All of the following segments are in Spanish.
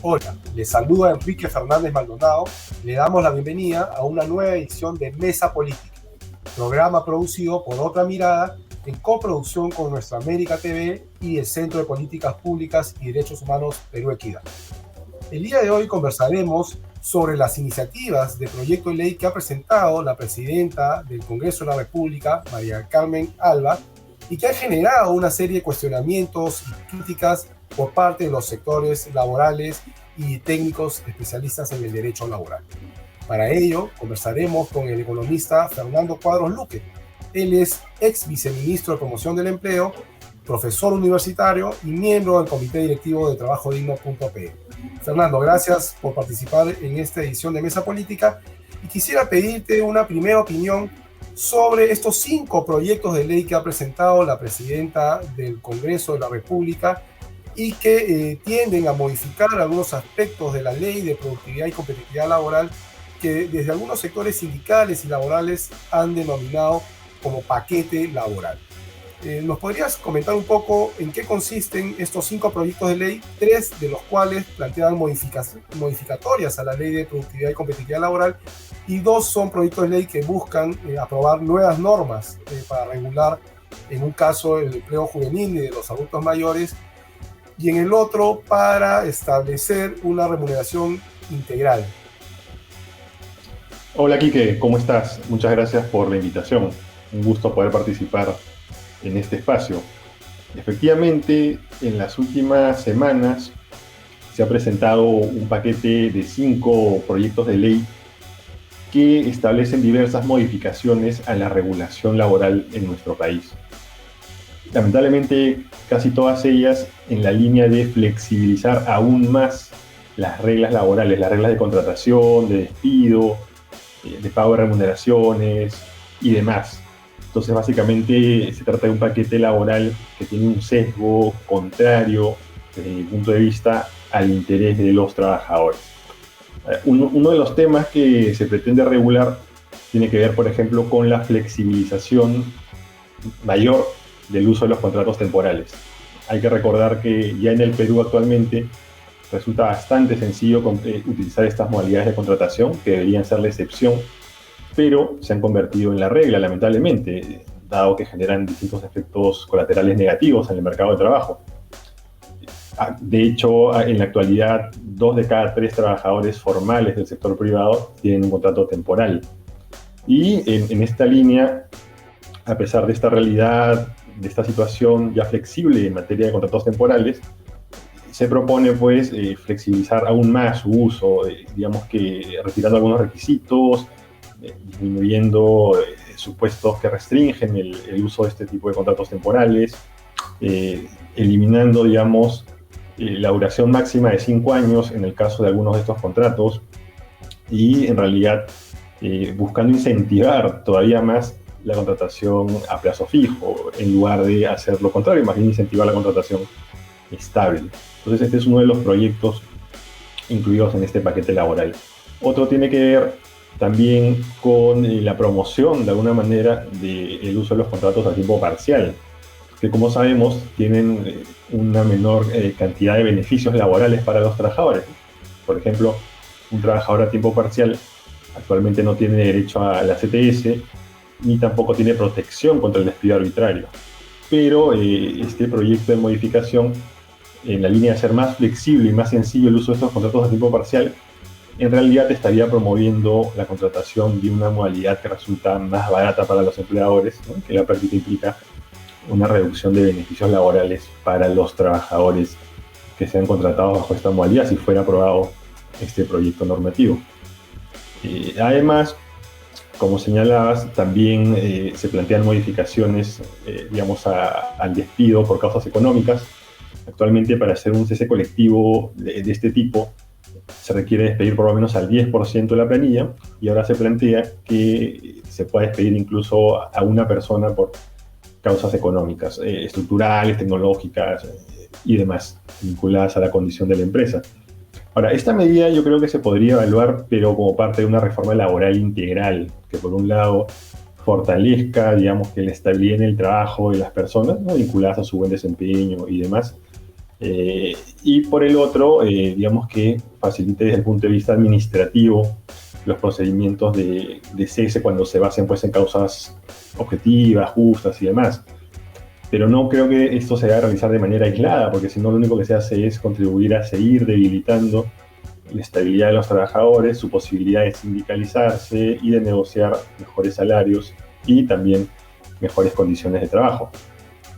Hola, les saluda Enrique Fernández Maldonado. Le damos la bienvenida a una nueva edición de Mesa Política, programa producido por Otra Mirada en coproducción con Nuestra América TV y el Centro de Políticas Públicas y Derechos Humanos Perú Equidad. El día de hoy conversaremos sobre las iniciativas de proyecto de ley que ha presentado la presidenta del Congreso de la República, María del Carmen Alba, y que ha generado una serie de cuestionamientos y críticas por parte de los sectores laborales y técnicos especialistas en el derecho laboral. Para ello, conversaremos con el economista Fernando Cuadros Luque. Él es ex viceministro de Promoción del Empleo, profesor universitario y miembro del Comité Directivo de Trabajo Digno.pe. Fernando, gracias por participar en esta edición de Mesa Política y quisiera pedirte una primera opinión sobre estos 5 proyectos de ley que ha presentado la presidenta del Congreso de la República y que tienden a modificar algunos aspectos de la ley de productividad y competitividad laboral que desde algunos sectores sindicales y laborales han denominado como paquete laboral. ¿Nos podrías comentar un poco en qué consisten estos 5 proyectos de ley, 3 de los cuales plantean modificatorias a la ley de productividad y competitividad laboral y 2 son proyectos de ley que buscan aprobar nuevas normas para regular, en un caso, el empleo juvenil y de los adultos mayores y en el otro para establecer una remuneración integral? Hola Quique, ¿cómo estás? Muchas gracias por la invitación. Un gusto poder participar en este espacio. Efectivamente, en las últimas semanas se ha presentado un paquete de 5 proyectos de ley que establecen diversas modificaciones a la regulación laboral en nuestro país. Lamentablemente, casi todas ellas en la línea de flexibilizar aún más las reglas laborales, las reglas de contratación, de despido, de pago de remuneraciones y demás. Entonces, básicamente, se trata de un paquete laboral que tiene un sesgo contrario, desde mi punto de vista, al interés de los trabajadores. Uno de los temas que se pretende regular tiene que ver, por ejemplo, con la flexibilización mayor del uso de los contratos temporales. Hay que recordar que ya en el Perú actualmente resulta bastante sencillo utilizar estas modalidades de contratación, que deberían ser la excepción, pero se han convertido en la regla, lamentablemente, dado que generan distintos efectos colaterales negativos en el mercado de trabajo. De hecho, en la actualidad, 2 de cada 3 trabajadores formales del sector privado tienen un contrato temporal. Y en esta línea, a pesar de esta realidad, de esta situación ya flexible en materia de contratos temporales, se propone pues flexibilizar aún más su uso, digamos que retirando algunos requisitos, disminuyendo supuestos que restringen el uso de este tipo de contratos temporales, eliminando, digamos, la duración máxima de 5 años en el caso de algunos de estos contratos y en realidad buscando incentivar todavía más la contratación a plazo fijo en lugar de hacer lo contrario, más bien incentivar la contratación estable. Entonces este es uno de los proyectos incluidos en este paquete laboral. Otro tiene que ver también con la promoción de alguna manera del uso de los contratos a tiempo parcial, que como sabemos tienen una menor cantidad de beneficios laborales para los trabajadores. Por ejemplo, un trabajador a tiempo parcial actualmente no tiene derecho a la CTS ni tampoco tiene protección contra el despido arbitrario. Pero este proyecto de modificación, en la línea de ser más flexible y más sencillo el uso de estos contratos a tiempo parcial, en realidad estaría promoviendo la contratación de una modalidad que resulta más barata para los empleadores, ¿no? Que la práctica implica una reducción de beneficios laborales para los trabajadores que sean contratados bajo esta modalidad si fuera aprobado este proyecto normativo. Además, como señalabas, también se plantean modificaciones, digamos, al despido por causas económicas. Actualmente, para hacer un cese colectivo de este tipo, se requiere despedir por lo menos al 10% de la planilla y ahora se plantea que se puede despedir incluso a una persona por causas económicas, estructurales, tecnológicas y demás, vinculadas a la condición de la empresa. Ahora, esta medida yo creo que se podría evaluar, pero como parte de una reforma laboral integral, que por un lado fortalezca, digamos, que la estabilidad en el trabajo de las personas, ¿no? Vinculadas a su buen desempeño y demás, Y por el otro, digamos que facilite desde el punto de vista administrativo los procedimientos de cese cuando se basen pues, en causas objetivas, justas y demás. Pero no creo que esto se deba realizar de manera aislada, porque si no lo único que se hace es contribuir a seguir debilitando la estabilidad de los trabajadores, su posibilidad de sindicalizarse y de negociar mejores salarios y también mejores condiciones de trabajo.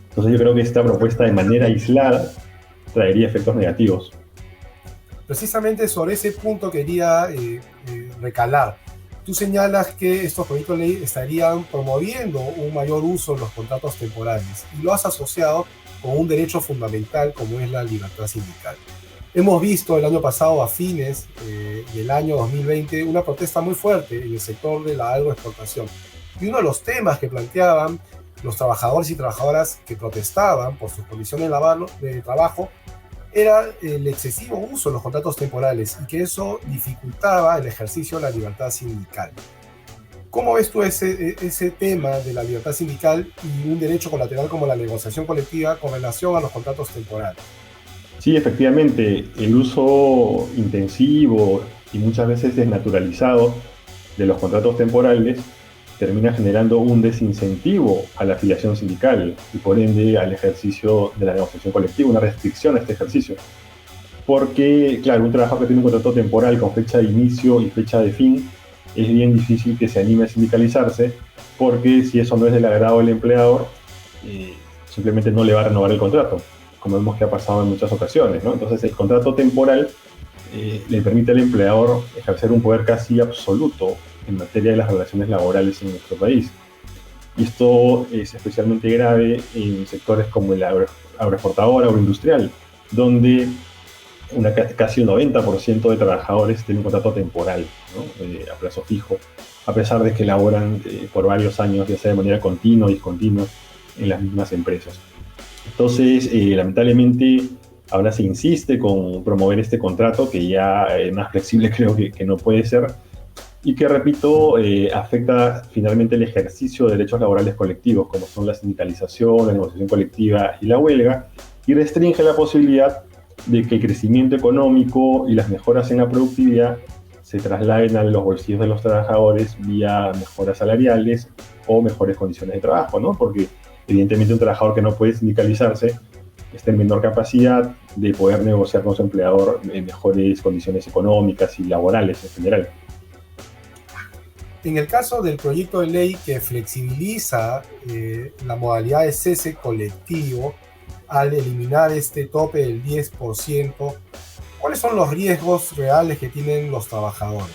Entonces yo creo que esta propuesta de manera aislada traería efectos negativos. Precisamente sobre ese punto quería recalar. Tú señalas que estos proyectos de ley estarían promoviendo un mayor uso de los contratos temporales y lo has asociado con un derecho fundamental como es la libertad sindical. Hemos visto el año pasado, a fines del año 2020, una protesta muy fuerte en el sector de la agroexportación. Y uno de los temas que planteaban los trabajadores y trabajadoras que protestaban por sus condiciones de trabajo era el excesivo uso de los contratos temporales y que eso dificultaba el ejercicio de la libertad sindical. ¿Cómo ves tú ese tema de la libertad sindical y un derecho colateral como la negociación colectiva con relación a los contratos temporales? Sí, efectivamente, el uso intensivo y muchas veces desnaturalizado de los contratos temporales termina generando un desincentivo a la afiliación sindical y por ende al ejercicio de la negociación colectiva, una restricción a este ejercicio. Porque, claro, un trabajador que tiene un contrato temporal con fecha de inicio y fecha de fin, es bien difícil que se anime a sindicalizarse, porque si eso no es del agrado del empleador, simplemente no le va a renovar el contrato, como vemos que ha pasado en muchas ocasiones, ¿no? Entonces el contrato temporal le permite al empleador ejercer un poder casi absoluto en materia de las relaciones laborales en nuestro país. Y esto es especialmente grave en sectores como el agroexportador, agroindustrial, donde casi el 90% de trabajadores tienen un contrato temporal, ¿no? A plazo fijo, a pesar de que laboran por varios años, ya sea de manera continua y discontinua, en las mismas empresas. Entonces, lamentablemente, ahora se insiste con promover este contrato, que ya más flexible creo que no puede ser, y que, repito, afecta finalmente el ejercicio de derechos laborales colectivos, como son la sindicalización, la negociación colectiva y la huelga, y restringe la posibilidad de que el crecimiento económico y las mejoras en la productividad se trasladen a los bolsillos de los trabajadores vía mejoras salariales o mejores condiciones de trabajo, ¿no? Porque evidentemente un trabajador que no puede sindicalizarse está en menor capacidad de poder negociar con su empleador en mejores condiciones económicas y laborales en general. En el caso del proyecto de ley que flexibiliza la modalidad de cese colectivo al eliminar este tope del 10%, ¿cuáles son los riesgos reales que tienen los trabajadores?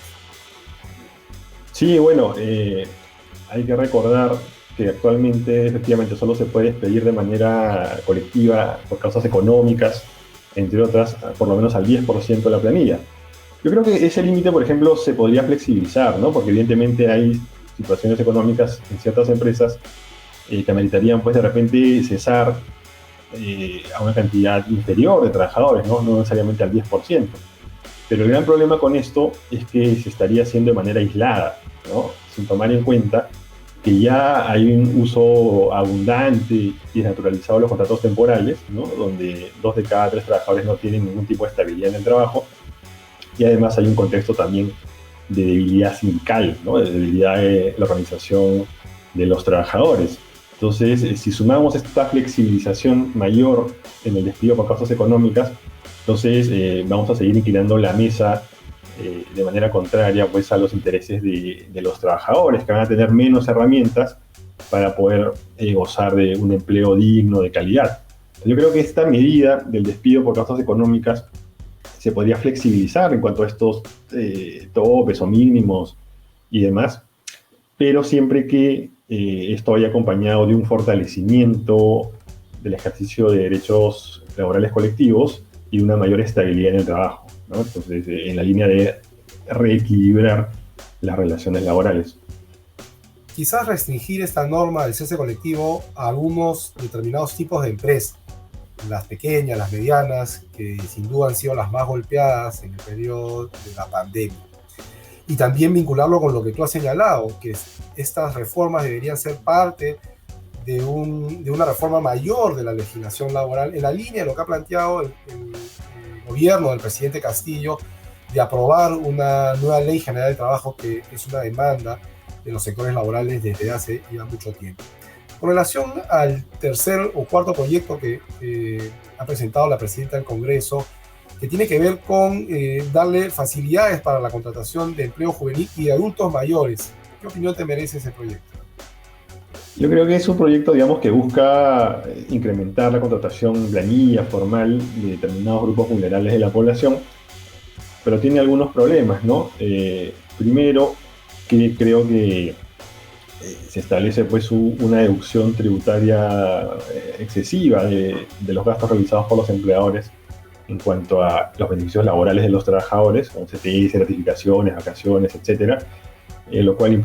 Sí, bueno, hay que recordar que actualmente efectivamente solo se puede despedir de manera colectiva por causas económicas, entre otras, por lo menos al 10% de la planilla. Yo creo que ese límite, por ejemplo, se podría flexibilizar, ¿no? Porque evidentemente hay situaciones económicas en ciertas empresas que ameritarían, pues, de repente cesar a una cantidad inferior de trabajadores, ¿no? No necesariamente al 10%. Pero el gran problema con esto es que se estaría haciendo de manera aislada, ¿no? Sin tomar en cuenta que ya hay un uso abundante y desnaturalizado de los contratos temporales, ¿no? Donde 2 de cada 3 trabajadores no tienen ningún tipo de estabilidad en el trabajo. Y además hay un contexto también de debilidad sindical, ¿no? De debilidad de la organización de los trabajadores. Entonces, si sumamos esta flexibilización mayor en el despido por causas económicas, entonces vamos a seguir inclinando la mesa de manera contraria, pues, a los intereses de los trabajadores, que van a tener menos herramientas para poder gozar de un empleo digno, de calidad. Yo creo que esta medida del despido por causas económicas se podría flexibilizar en cuanto a estos topes o mínimos y demás, pero siempre que esto vaya acompañado de un fortalecimiento del ejercicio de derechos laborales colectivos y una mayor estabilidad en el trabajo, ¿no? Entonces, en la línea de reequilibrar las relaciones laborales. Quizás restringir esta norma del cese colectivo a algunos determinados tipos de empresas, las pequeñas, las medianas, que sin duda han sido las más golpeadas en el periodo de la pandemia. Y también vincularlo con lo que tú has señalado, que estas reformas deberían ser parte de una reforma mayor de la legislación laboral, en la línea de lo que ha planteado el gobierno del presidente Castillo, de aprobar una nueva ley general de trabajo, que es una demanda de los sectores laborales desde hace ya mucho tiempo. Con relación al tercer o cuarto proyecto que ha presentado la presidenta del Congreso, que tiene que ver con darle facilidades para la contratación de empleo juvenil y de adultos mayores, ¿qué opinión te merece ese proyecto? Yo creo que es un proyecto, digamos, que busca incrementar la contratación planilla, formal, de determinados grupos vulnerables de la población, pero tiene algunos problemas, ¿no? Primero, que creo que se establece pues una deducción tributaria excesiva de los gastos realizados por los empleadores en cuanto a los beneficios laborales de los trabajadores, como CTI, certificaciones, vacaciones, etcétera, lo cual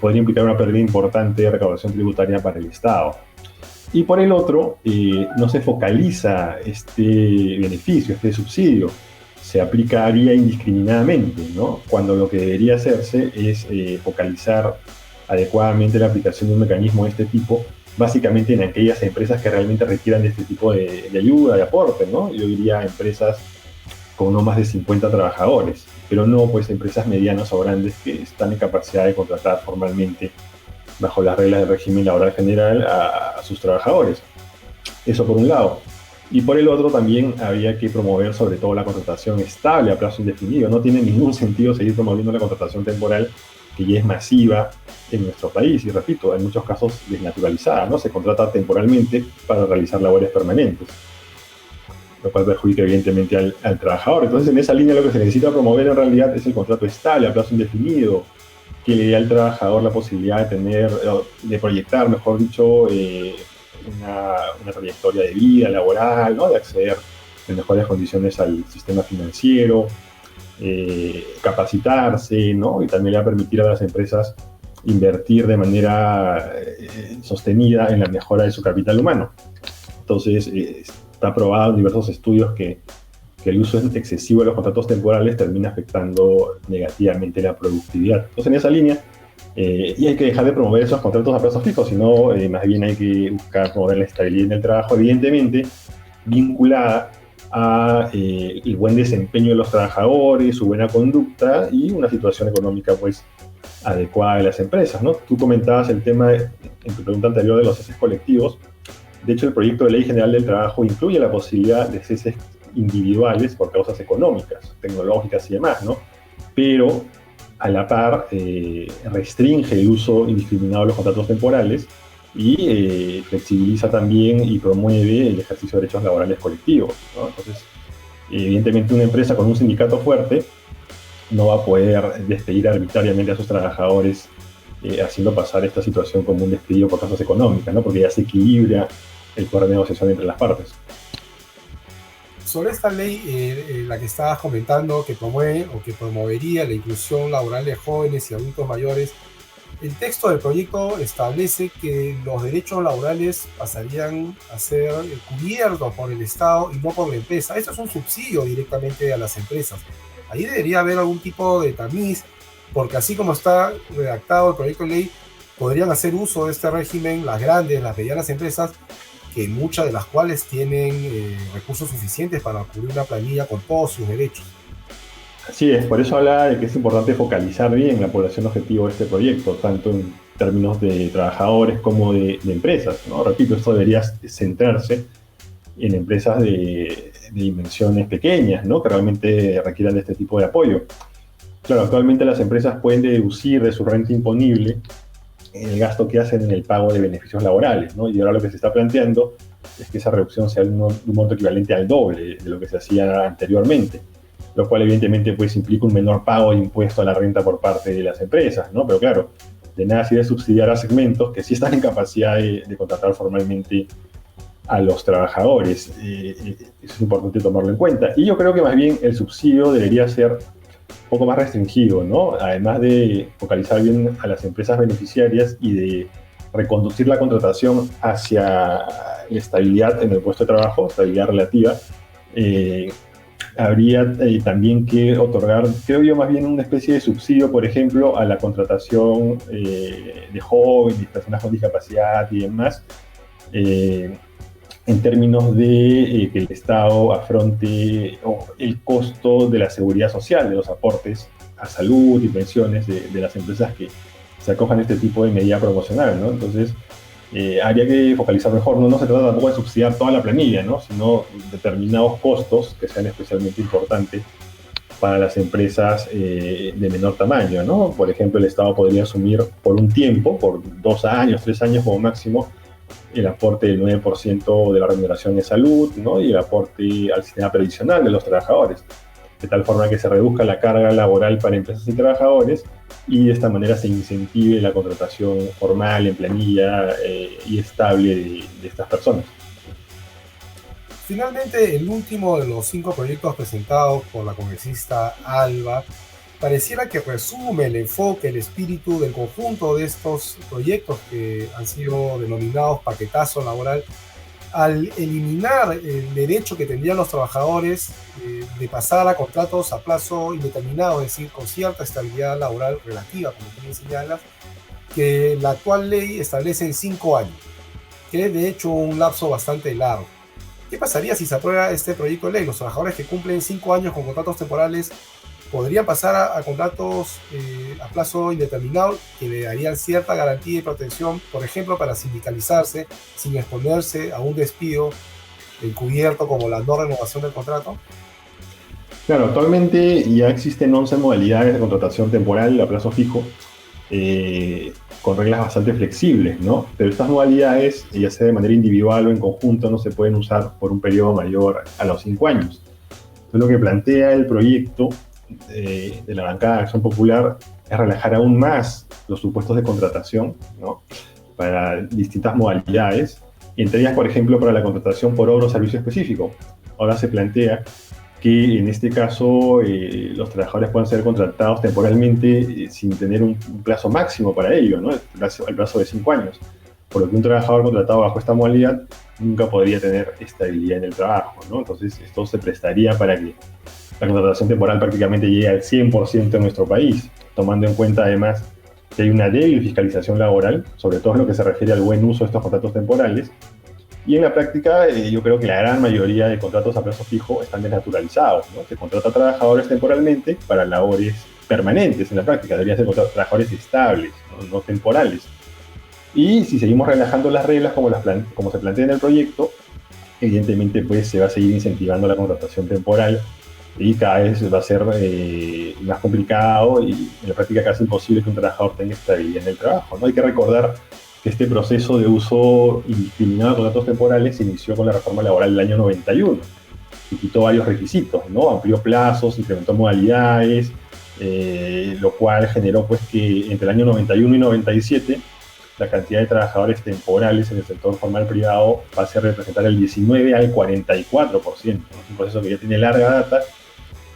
podría implicar una pérdida importante de recaudación tributaria para el Estado. Y por el otro, no se focaliza este beneficio, este subsidio, se aplicaría indiscriminadamente, ¿no? Cuando lo que debería hacerse es focalizar adecuadamente la aplicación de un mecanismo de este tipo, básicamente en aquellas empresas que realmente requieran de este tipo de ayuda, de aporte, ¿no? Yo diría empresas con no más de 50 trabajadores, pero no pues empresas medianas o grandes que están en capacidad de contratar formalmente bajo las reglas del régimen laboral general a sus trabajadores. Eso por un lado. Y por el otro también había que promover sobre todo la contratación estable a plazo indefinido. No tiene ningún sentido seguir promoviendo la contratación temporal, que ya es masiva en nuestro país, y repito, en muchos casos desnaturalizada, ¿no? Se contrata temporalmente para realizar labores permanentes, lo cual perjudica evidentemente al trabajador. Entonces, en esa línea lo que se necesita promover en realidad es el contrato estable a plazo indefinido, que le dé al trabajador la posibilidad de proyectar, mejor dicho, una trayectoria de vida laboral, ¿no? De acceder en mejores condiciones al sistema financiero, capacitarse, ¿no? Y también le va a permitir a las empresas invertir de manera sostenida en la mejora de su capital humano. Entonces, está probado en diversos estudios que el uso excesivo de los contratos temporales termina afectando negativamente la productividad. Entonces, en esa línea, y hay que dejar de promover esos contratos a plazo fijo, sino más bien hay que buscar promover la estabilidad en el trabajo, evidentemente vinculada a el buen desempeño de los trabajadores, su buena conducta y una situación económica pues adecuada de las empresas, ¿no? Tú comentabas el tema en tu pregunta anterior de los ceses colectivos. De hecho, el proyecto de Ley General del Trabajo incluye la posibilidad de ceses individuales por causas económicas, tecnológicas y demás, ¿no? Pero a la par restringe el uso indiscriminado de los contratos temporales y flexibiliza también y promueve el ejercicio de derechos laborales colectivos, ¿no? Entonces, evidentemente una empresa con un sindicato fuerte no va a poder despedir arbitrariamente a sus trabajadores haciendo pasar esta situación como un despido por causas económicas, ¿no? Porque ya se equilibra el poder de negociación entre las partes. Sobre esta ley, la que estabas comentando, que promueve o que promovería la inclusión laboral de jóvenes y adultos mayores, el texto del proyecto establece que los derechos laborales pasarían a ser cubiertos por el Estado y no por la empresa. Esto es un subsidio directamente a las empresas. Ahí debería haber algún tipo de tamiz, porque así como está redactado el proyecto de ley, podrían hacer uso de este régimen las grandes, las medianas empresas, que muchas de las cuales tienen recursos suficientes para cubrir una planilla con todos sus derechos. Así es, por eso hablaba de que es importante focalizar bien la población objetivo de este proyecto, tanto en términos de trabajadores como de empresas, ¿no? Repito, esto debería centrarse en empresas de dimensiones pequeñas, ¿no? Que realmente requieran de este tipo de apoyo. Claro, actualmente las empresas pueden deducir de su renta imponible el gasto que hacen en el pago de beneficios laborales, ¿no? Y ahora lo que se está planteando es que esa reducción sea de un monto equivalente al doble de lo que se hacía anteriormente, lo cual evidentemente pues implica un menor pago de impuesto a la renta por parte de las empresas, ¿no? Pero claro, de nada sirve subsidiar a segmentos que sí están en capacidad de contratar formalmente a los trabajadores. Eso es importante tomarlo en cuenta. Y yo creo que más bien el subsidio debería ser un poco más restringido, ¿no? Además de focalizar bien a las empresas beneficiarias y de reconducir la contratación hacia la estabilidad en el puesto de trabajo, estabilidad relativa, habría también que otorgar, creo yo, más bien una especie de subsidio, por ejemplo, a la contratación de jóvenes, personas con discapacidad y demás, en términos de que el Estado afronte el costo de la seguridad social, de los aportes a salud y pensiones de las empresas que se acojan a este tipo de medida promocional, ¿no? Entonces, habría que focalizar mejor. No se trata tampoco de subsidiar toda la planilla, ¿no? Sino determinados costos que sean especialmente importantes para las empresas de menor tamaño, ¿no? Por ejemplo, el Estado podría asumir por un tiempo, por 2 años, 3 años como máximo, el aporte del 9% de la remuneración de salud, ¿no? Y el aporte al sistema previsional de los trabajadores, de tal forma que se reduzca la carga laboral para empresas y trabajadores y de esta manera se incentive la contratación formal, en planilla y estable de estas personas. Finalmente, el último de los 5 proyectos presentados por la congresista Alba pareciera que resume el enfoque, el espíritu del conjunto de estos proyectos que han sido denominados paquetazo laboral, al eliminar el derecho que tendrían los trabajadores de pasar a contratos a plazo indeterminado, es decir, con cierta estabilidad laboral relativa, como tú bien señalas, que la actual ley establece en 5 años, que es de hecho un lapso bastante largo. ¿Qué pasaría si se aprueba este proyecto de ley? Los trabajadores que cumplen 5 años con contratos temporales podrían pasar a contratos a plazo indeterminado que le darían cierta garantía y protección, por ejemplo, para sindicalizarse sin exponerse a un despido encubierto como la no renovación del contrato. Claro, actualmente ya existen 11 modalidades de contratación temporal a plazo fijo, con reglas bastante flexibles, ¿no? Pero estas modalidades, ya sea de manera individual o en conjunto, no se pueden usar por un periodo mayor a los 5 años. Entonces, lo que plantea el proyecto de la bancada de Acción Popular es relajar aún más los supuestos de contratación, ¿no? Para distintas modalidades, entre ellas, por ejemplo, para la contratación por obra o servicio específico. Ahora se plantea que en este caso los trabajadores puedan ser contratados temporalmente sin tener un plazo máximo para ello, ¿no? El plazo de 5 años. Por lo que un trabajador contratado bajo esta modalidad nunca podría tener estabilidad en el trabajo, ¿no? Entonces esto se prestaría para que la contratación temporal prácticamente llegue al 100% en nuestro país, tomando en cuenta además que hay una débil fiscalización laboral, sobre todo en lo que se refiere al buen uso de estos contratos temporales. Y en la práctica, yo creo que la gran mayoría de contratos a plazo fijo están desnaturalizados, ¿no? Se contrata a trabajadores temporalmente para labores permanentes en la práctica, deberían ser trabajadores estables, no temporales. Y si seguimos relajando las reglas como se plantea en el proyecto, evidentemente pues, se va a seguir incentivando la contratación temporal y cada vez va a ser más complicado y en la práctica casi imposible que un trabajador tenga estabilidad en el trabajo, ¿no? Hay que recordar que este proceso de uso indiscriminado de contratos temporales se inició con la reforma laboral del año 91 y quitó varios requisitos, ¿no? Amplió plazos, incrementó modalidades, lo cual generó pues, que entre el año 91 y 97 la cantidad de trabajadores temporales en el sector formal privado pase a representar el 19 al 44%, ¿no? Es un proceso que ya tiene larga data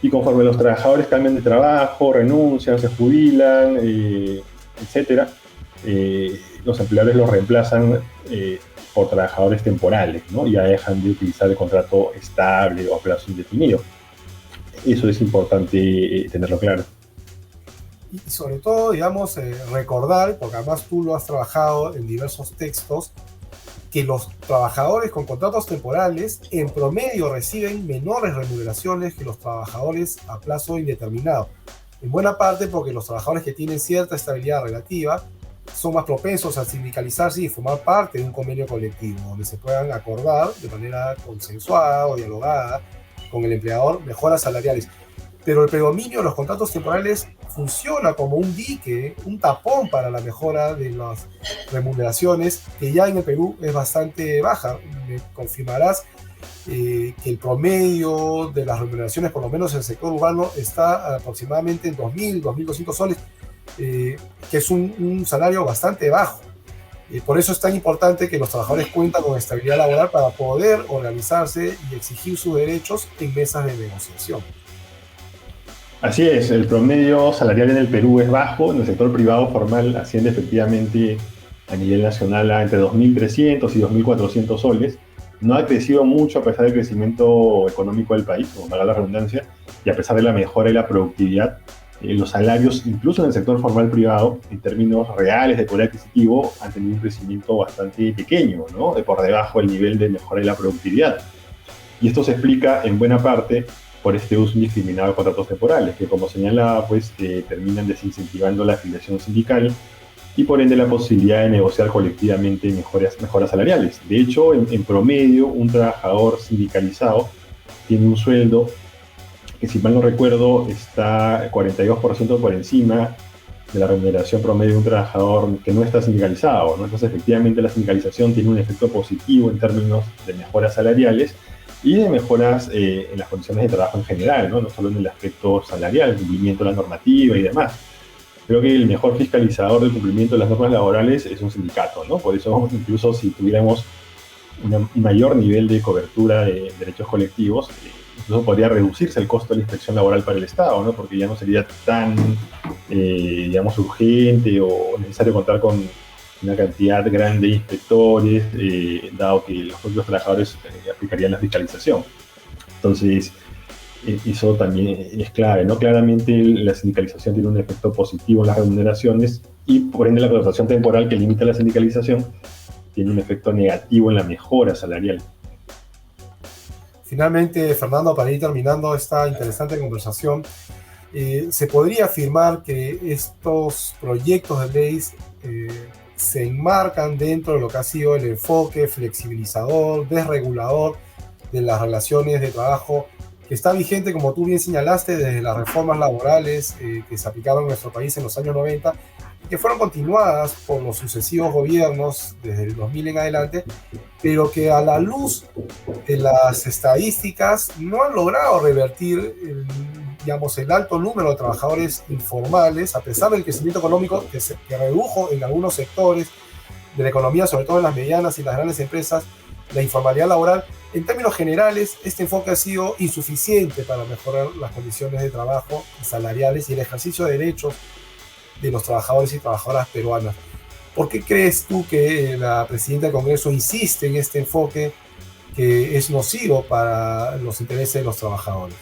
y conforme los trabajadores cambian de trabajo, renuncian, se jubilan, etcétera, los empleadores los reemplazan por trabajadores temporales, ¿no? Ya dejan de utilizar el contrato estable o a plazo indefinido. Eso es importante tenerlo claro. Y sobre todo, digamos, recordar, porque además tú lo has trabajado en diversos textos, que los trabajadores con contratos temporales en promedio reciben menores remuneraciones que los trabajadores a plazo indeterminado. En buena parte porque los trabajadores que tienen cierta estabilidad relativa son más propensos a sindicalizarse y formar parte de un convenio colectivo, donde se puedan acordar de manera consensuada o dialogada con el empleador mejoras salariales. Pero el predominio de los contratos temporales funciona como un dique, un tapón para la mejora de las remuneraciones, que ya en el Perú es bastante baja. Me confirmarás que el promedio de las remuneraciones, por lo menos en el sector urbano, está aproximadamente en 2.000, 2.200 soles, que es un salario bastante bajo. Por eso es tan importante que los trabajadores cuentan con estabilidad laboral para poder organizarse y exigir sus derechos en mesas de negociación. Así es, el promedio salarial en el Perú es bajo, en el sector privado formal asciende efectivamente a nivel nacional a entre 2.300 y 2.400 soles, no ha crecido mucho a pesar del crecimiento económico del país, como valga la redundancia, y a pesar de la mejora y la productividad, los salarios, incluso en el sector formal privado, en términos reales de poder adquisitivo, han tenido un crecimiento bastante pequeño, ¿no? De por debajo del nivel de mejora y la productividad. Y esto se explica en buena parte por este uso indiscriminado de contratos temporales, que como señalaba, pues terminan desincentivando la afiliación sindical y por ende la posibilidad de negociar colectivamente mejoras salariales. De hecho, en promedio, un trabajador sindicalizado tiene un sueldo que, si mal no recuerdo, está 42% por encima de la remuneración promedio de un trabajador que no está sindicalizado, ¿no? Entonces, efectivamente, la sindicalización tiene un efecto positivo en términos de mejoras salariales y de mejoras en las condiciones de trabajo en general, ¿no? No solo en el aspecto salarial, el cumplimiento de la normativa y demás. Creo que el mejor fiscalizador del cumplimiento de las normas laborales es un sindicato, ¿no? Por eso, incluso si tuviéramos un mayor nivel de cobertura de derechos colectivos, incluso podría reducirse el costo de la inspección laboral para el Estado, ¿no? Porque ya no sería tan, digamos, urgente o necesario contar con una cantidad grande de inspectores, dado que los propios trabajadores aplicarían la fiscalización. Entonces, eso también es clave, ¿no? Claramente la sindicalización tiene un efecto positivo en las remuneraciones y por ende la contratación temporal que limita la sindicalización tiene un efecto negativo en la mejora salarial. Finalmente, Fernando, para ir terminando esta interesante conversación, se podría afirmar que estos proyectos de leyes se enmarcan dentro de lo que ha sido el enfoque flexibilizador, desregulador de las relaciones de trabajo, que está vigente, como tú bien señalaste, desde las reformas laborales que se aplicaron en nuestro país en los años 90, que fueron continuadas por los sucesivos gobiernos desde el 2000 en adelante, pero que a la luz de las estadísticas no han logrado revertir digamos, el alto número de trabajadores informales, a pesar del crecimiento económico que redujo en algunos sectores de la economía, sobre todo en las medianas y las grandes empresas, la informalidad laboral. En términos generales, este enfoque ha sido insuficiente para mejorar las condiciones de trabajo salariales y el ejercicio de derechos de los trabajadores y trabajadoras peruanas. ¿Por qué crees tú que la presidenta del Congreso insiste en este enfoque que es nocivo para los intereses de los trabajadores?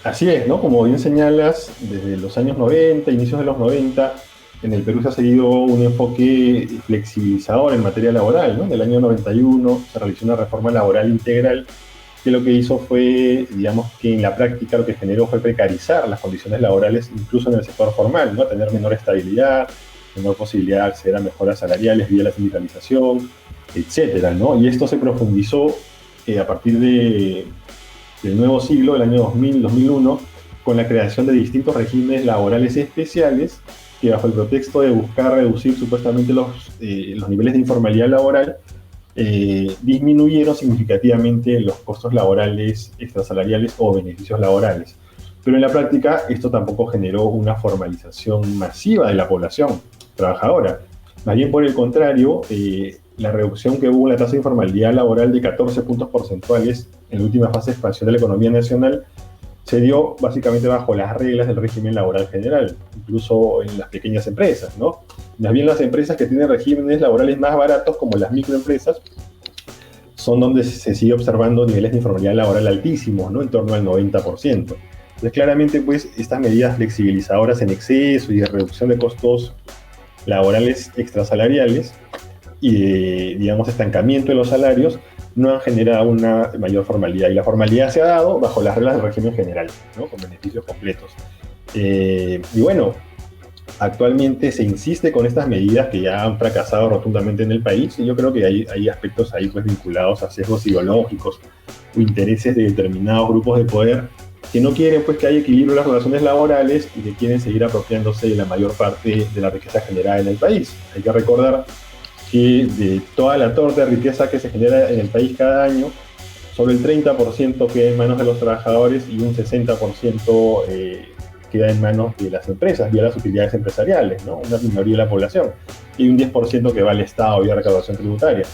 Así es, ¿no? Como bien señalas, desde los años 90, inicios de los 90, en el Perú se ha seguido un enfoque flexibilizador en materia laboral, ¿no? En el año 91 se realizó una reforma laboral integral que lo que hizo fue, digamos, que en la práctica lo que generó fue precarizar las condiciones laborales, incluso en el sector formal, ¿no? Tener menor estabilidad, menor posibilidad de acceder a mejoras salariales vía la sindicalización, etcétera, ¿no? Y esto se profundizó a partir del nuevo siglo, el año 2000-2001, con la creación de distintos regímenes laborales especiales que, bajo el pretexto de buscar reducir supuestamente los niveles de informalidad laboral, disminuyeron significativamente los costos laborales extrasalariales o beneficios laborales. Pero en la práctica esto tampoco generó una formalización masiva de la población trabajadora. Más bien, por el contrario, la reducción que hubo en la tasa de informalidad laboral de 14 puntos porcentuales en la última fase de expansión de la economía nacional se dio básicamente bajo las reglas del régimen laboral general, incluso en las pequeñas empresas, ¿no? Más bien las empresas que tienen regímenes laborales más baratos, como las microempresas, son donde se sigue observando niveles de informalidad laboral altísimos, ¿no? En torno al 90%. Entonces, claramente, pues, estas medidas flexibilizadoras en exceso y de reducción de costos laborales extrasalariales y de, digamos, estancamiento de los salarios no han generado una mayor formalidad. Y la formalidad se ha dado bajo las reglas del régimen general, ¿no? Con beneficios completos. Y bueno, actualmente se insiste con estas medidas que ya han fracasado rotundamente en el país, y yo creo que hay aspectos ahí, pues, vinculados a sesgos ideológicos o intereses de determinados grupos de poder que no quieren, pues, que haya equilibrio en las relaciones laborales y que quieren seguir apropiándose de la mayor parte de la riqueza generada en el país. Hay que recordar que de toda la torta de riqueza que se genera en el país cada año, solo el 30% queda en manos de los trabajadores y un 60% queda en manos de las empresas, vía las utilidades empresariales, ¿no? Una minoría de la población. Y un 10% que va al Estado vía recaudación tributaria.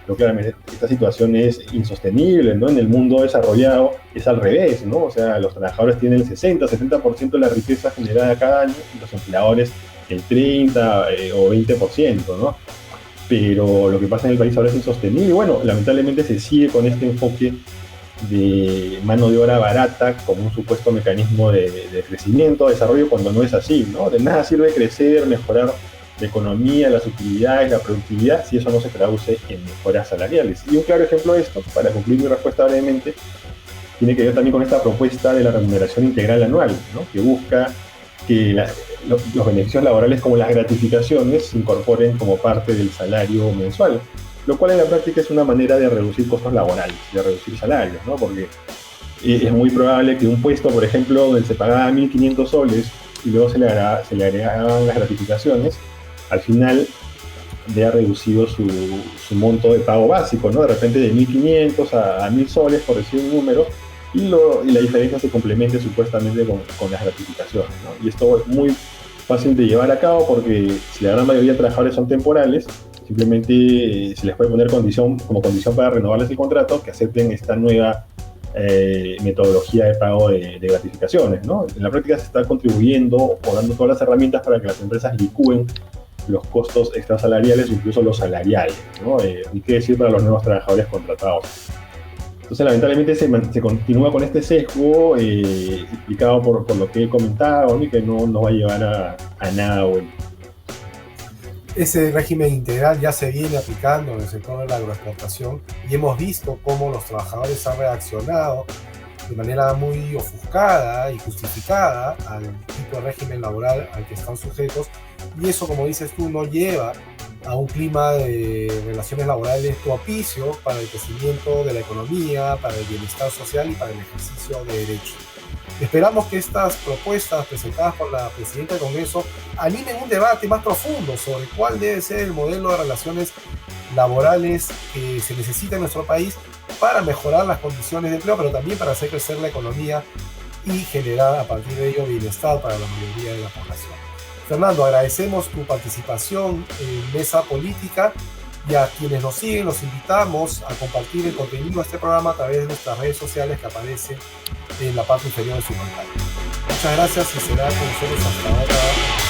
Pero claramente esta situación es insostenible, ¿no? En el mundo desarrollado es al revés, ¿no? O sea, los trabajadores tienen el 60-70% de la riqueza generada cada año y los empleadores el 30 o 20%, ¿no? pero lo que pasa en el país ahora es insostenible. Y bueno, lamentablemente se sigue con este enfoque de mano de obra barata como un supuesto mecanismo de crecimiento, de desarrollo, cuando no es así, ¿no? De nada sirve crecer, mejorar la economía, las utilidades, la productividad, si eso no se traduce en mejoras salariales. Y un claro ejemplo de esto, para concluir mi respuesta brevemente, tiene que ver también con esta propuesta de la remuneración integral anual, ¿no? Que busca que los beneficios laborales como las gratificaciones se incorporen como parte del salario mensual, lo cual en la práctica es una manera de reducir costos laborales, de reducir salarios, ¿no? Porque es muy probable que un puesto, por ejemplo, donde se pagaba 1.500 soles y luego se le agregaban las gratificaciones, al final vea reducido su monto de pago básico, ¿no? De repente de 1.500 a 1.000 soles, por decir un número, y la diferencia se complemente supuestamente con las gratificaciones, ¿no? Y esto es muy fácil de llevar a cabo porque si la gran mayoría de trabajadores son temporales, simplemente se les puede poner como condición para renovarles el contrato que acepten esta nueva metodología de pago de gratificaciones, ¿no? En la práctica se está contribuyendo o dando todas las herramientas para que las empresas licúen los costos extrasalariales o incluso los salariales, ¿no? Ni qué decir para los nuevos trabajadores contratados. Entonces, lamentablemente se continúa con este sesgo explicado por lo que he comentado, y que no nos va a llevar a nada bueno. Ese régimen integral ya se viene aplicando en el sector de la agroexportación y hemos visto cómo los trabajadores han reaccionado de manera muy ofuscada y justificada al tipo de régimen laboral al que están sujetos, y eso, como dices tú, no lleva a un clima de relaciones laborales propicio para el crecimiento de la economía, para el bienestar social y para el ejercicio de derechos. Esperamos que estas propuestas presentadas por la Presidenta del Congreso animen un debate más profundo sobre cuál debe ser el modelo de relaciones laborales que se necesita en nuestro país para mejorar las condiciones de empleo, pero también para hacer crecer la economía y generar a partir de ello bienestar para la mayoría de la población. Fernando, agradecemos tu participación en Mesa Política, y a quienes nos siguen los invitamos a compartir el contenido de este programa a través de nuestras redes sociales que aparecen en la parte inferior de su pantalla. Muchas gracias y será con nosotros hasta otra.